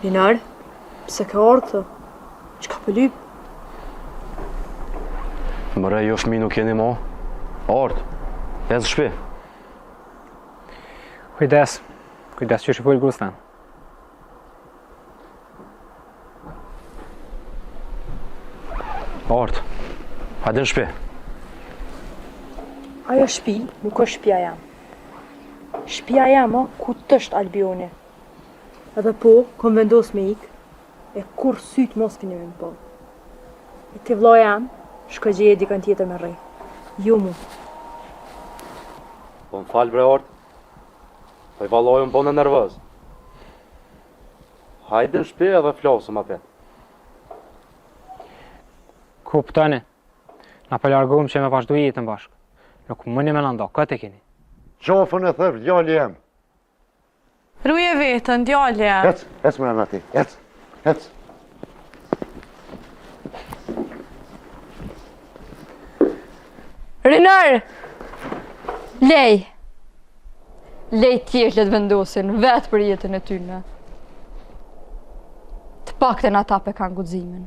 Linar, pse ka ardhë? Çka po lyp? Mëre, jo fëmi nuk jeni mo. Ardh, janë së shpi. Kujdes që shqipojnë gustan. Ardh, hajde në shpi. Ajo shtëpi nuk është shtëpia jam. Shtëpia jam, ku tësht Albioni. Edhe po, kom vendos me ik, e kur syt mos keni me më po. E ti vlla jam, shko gjeje dikën tjetër me rrej. Jo mu. Po më falë bre Ardh. Po i valojë më bënë nervëz. Hajde në shpi edhe flasëm apet. Kuptoni, na po largohëm që me vazhdu jetën bashkë. Nuk mëni me nënda, këtë e keni. Qofën e thëf, djali jem. Ruje vetën, djali jem. Ec më në ti, ec. Rinar! Lej tjerë le të vendosin, vetë për jetën e tyne. Të pakten ata pe kanë guximin.